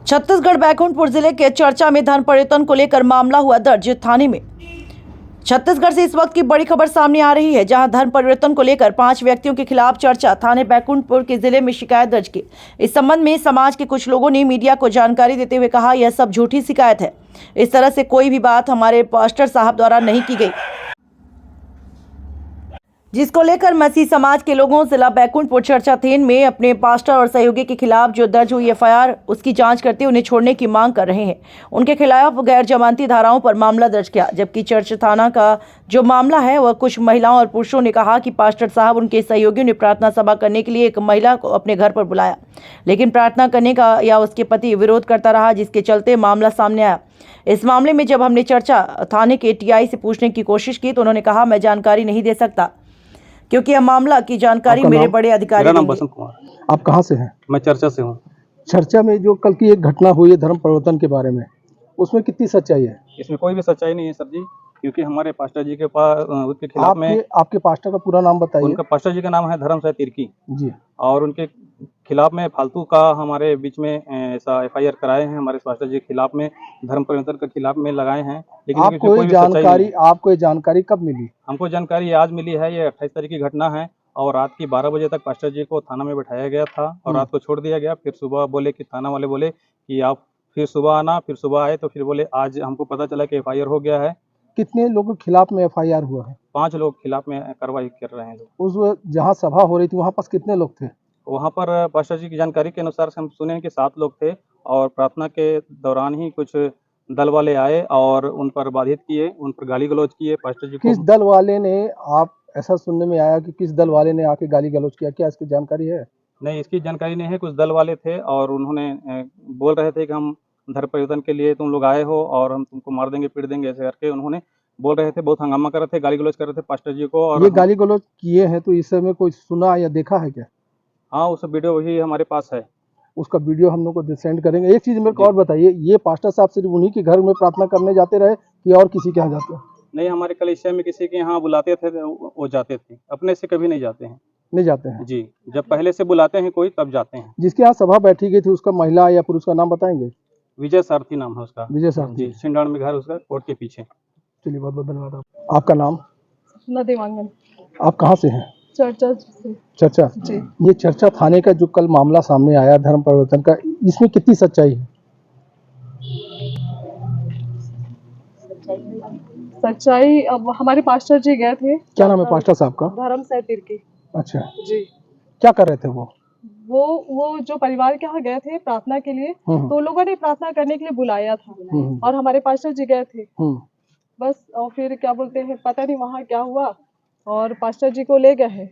छत्तीसगढ़ बैकुंठपुर जिले के चर्चा में धन परिवर्तन को लेकर मामला हुआ दर्ज थाने में। छत्तीसगढ़ से इस वक्त की बड़ी खबर सामने आ रही है, जहां धन परिवर्तन को लेकर 5 व्यक्तियों के खिलाफ चर्चा थाने बैकुंठपुर के जिले में शिकायत दर्ज की। इस संबंध में समाज के कुछ लोगों ने मीडिया को जानकारी देते हुए कहा, यह सब झूठी शिकायत है। इस तरह से कोई भी बात हमारे पास्टर साहब द्वारा नहीं की गई, जिसको लेकर मसीह समाज के लोगों जिला बैकुंठपुर चर्चा थेन में अपने पास्टर और सहयोगी के खिलाफ जो दर्ज हुई एफआईआर उसकी जांच करते उन्हें छोड़ने की मांग कर रहे हैं। उनके खिलाफ गैर जमानती धाराओं पर मामला दर्ज किया, जबकि चर्च थाना का जो मामला है वह कुछ महिलाओं और पुरुषों ने कहा कि पास्टर साहब उनके सहयोगियों ने प्रार्थना सभा करने के लिए एक महिला को अपने घर पर बुलाया, लेकिन प्रार्थना करने का या उसके पति विरोध करता रहा, जिसके चलते मामला सामने आया। इस मामले में जब हमने चर्चा थाने के टीआई से पूछने की कोशिश की तो उन्होंने कहा, मैं जानकारी नहीं दे सकता क्योंकि यह मामला की जानकारी मेरे बड़े अधिकारी। मेरा नाम बसंत कुमार। आप कहाँ से हैं? मैं चर्चा से हूँ। चर्चा में जो कल की एक घटना हुई है धर्म परिवर्तन के बारे में, उसमें कितनी सच्चाई है? इसमें कोई भी सच्चाई नहीं है सर जी, क्योंकि हमारे पास्टर जी के पास उसके खिलाफ में आपके पास्टर का पूरा नाम बताइए। उनका पास्टर जी का नाम है धर्मसाय तिर्की जी, और उनके खिलाफ में फालतू का हमारे बीच में ऐसा एफआईआर कराए हैं। हमारे पास्टर जी के खिलाफ में धर्म परिवर्तन के खिलाफ में लगाए हैं, लेकिन आपको ये जानकारी कब मिली? हमको जानकारी आज मिली है। ये 28 तारीख की घटना है और रात की 12 बजे तक पास्टर जी को थाना में बैठाया गया था और रात को छोड़ दिया गया। फिर सुबह बोले कि थाना वाले बोले कि आप फिर सुबह आना। फिर सुबह आए तो फिर बोले आज हमको पता चला कि एफआईआर हो गया है। कितने लोगों के खिलाफ में एफआईआर हुआ है? 5 लोग खिलाफ में कार्रवाई कर रहे हैं लोग। उस जहाँ सभा हो रही थी वहाँ पास कितने लोग थे? वहाँ पर पास्टर जी की जानकारी के अनुसार हम सुने हैं कि 7 लोग थे और प्रार्थना के दौरान ही कुछ दल वाले आए और उन पर बाधित किए, उन पर गाली गलौज किए। पास्टर जी को किस दल वाले ने, आप ऐसा सुनने में आया कि किस दल वाले ने आके गाली गलौज किया, क्या इसकी जानकारी है? नहीं, इसकी जानकारी नहीं है। कुछ दल वाले थे और उन्होंने बोल रहे थे कि हम धर्म परिवर्तन के लिए तुम लोग आए हो और हम तुमको मार देंगे पीट देंगे, ऐसे करके उन्होंने बोल रहे थे। बहुत हंगामा कर रहे थे, गाली गलौज कर रहे थे पास्टर जी को। और ये गाली गलौज किए हैं तो इस समय कोई सुना या देखा है क्या? हाँ, उस वीडियो वही हमारे पास है। उसका वीडियो हम लोग को सेंड करेंगे। एक चीज मेरे को और बताइए, ये पास्टर साहब सिर्फ उन्हीं के घर में प्रार्थना करने जाते रहे कि और किसी के यहाँ जाते हैं? नहीं, हमारे कलीसिया में किसी के यहाँ बुलाते थे तो वो जाते थे, अपने से कभी नहीं जाते हैं। नहीं जाते हैं जी, जब पहले से बुलाते हैं कोई तब जाते हैं। जिसके यहाँ सभा बैठी गई थी उसका महिला या पुरुष का नाम बताएंगे? विजय सारथी नाम है उसका। विजय सारथी जी, सिंडाड़ में घर उसका, कोर्ट के पीछे। चलिए, बहुत बहुत धन्यवाद। आपका नाम? देवांगन। आप कहाँ से हैं? चर्चा से। चर्चा जी। ये चर्चा थाने का जो कल मामला सामने आया धर्म परिवर्तन का, इसमें कितनी सच्चाई है? सच्चाई अब हमारे पास्टर जी गए थे। क्या नाम है पास्टर साहब का? धर्मसाय तिर्की। अच्छा जी। क्या कर रहे थे वो? वो जो परिवार के यहाँ गए थे प्रार्थना के लिए, तो लोगों ने प्रार्थना करने के लिए बुलाया था और हमारे पास्टर जी गए थे बस। और फिर क्या बोलते हैं, पता नहीं वहाँ क्या हुआ और पास्टर जी को ले गए हैं।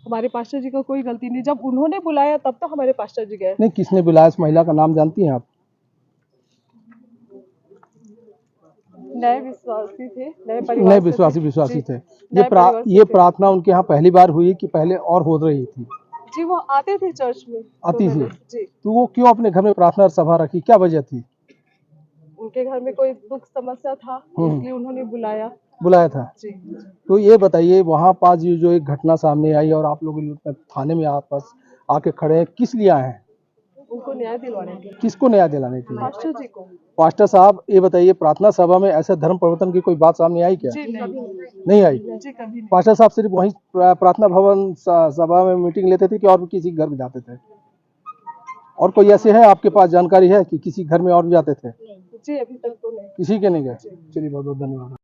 हमारे पास्टर जी को कोई गलती नहीं, जब उन्होंने बुलाया तब तो हमारे पास्टर जी गए। नहीं, किसने बुलाया? इस महिला का नाम जानती हैं आप? नए विश्वासी थे, नए विश्वासी थे। ये प्रार्थना उनके यहाँ पहली बार हुई कि पहले और हो रही थी? जी, वो आते थे चर्च में। आती थी जी। तो वो क्यों अपने घर में प्रार्थना सभा रखी, क्या वजह थी? उनके घर में कोई दुख समस्या था, इसलिए उन्होंने बुलाया था। जी। तो ये बताइए, वहाँ पास ये जो एक घटना सामने आई और आप लोग थाने में आपस आके खड़े हैं, किस लिए आए हैं? उनको न्याय दिलवाने के लिए। किसको न्याय दिलाने के लिए? पास्टर जी को। पास्टर साहब, ये बताइए, प्रार्थना सभा में ऐसे धर्म परिवर्तन की कोई बात सामने आई क्या? जी नहीं आई। जी, कभी नहीं। पास्टर साहब सिर्फ वहीं प्रार्थना भवन सभा में मीटिंग लेते थे कि और भी किसी घर में जाते थे? और कोई ऐसे है आपके पास जानकारी है कि किसी घर में और भी जाते थे? जी, अभी तक तो नहीं। किसी के नहीं गए? चलिए, बहुत बहुत धन्यवाद।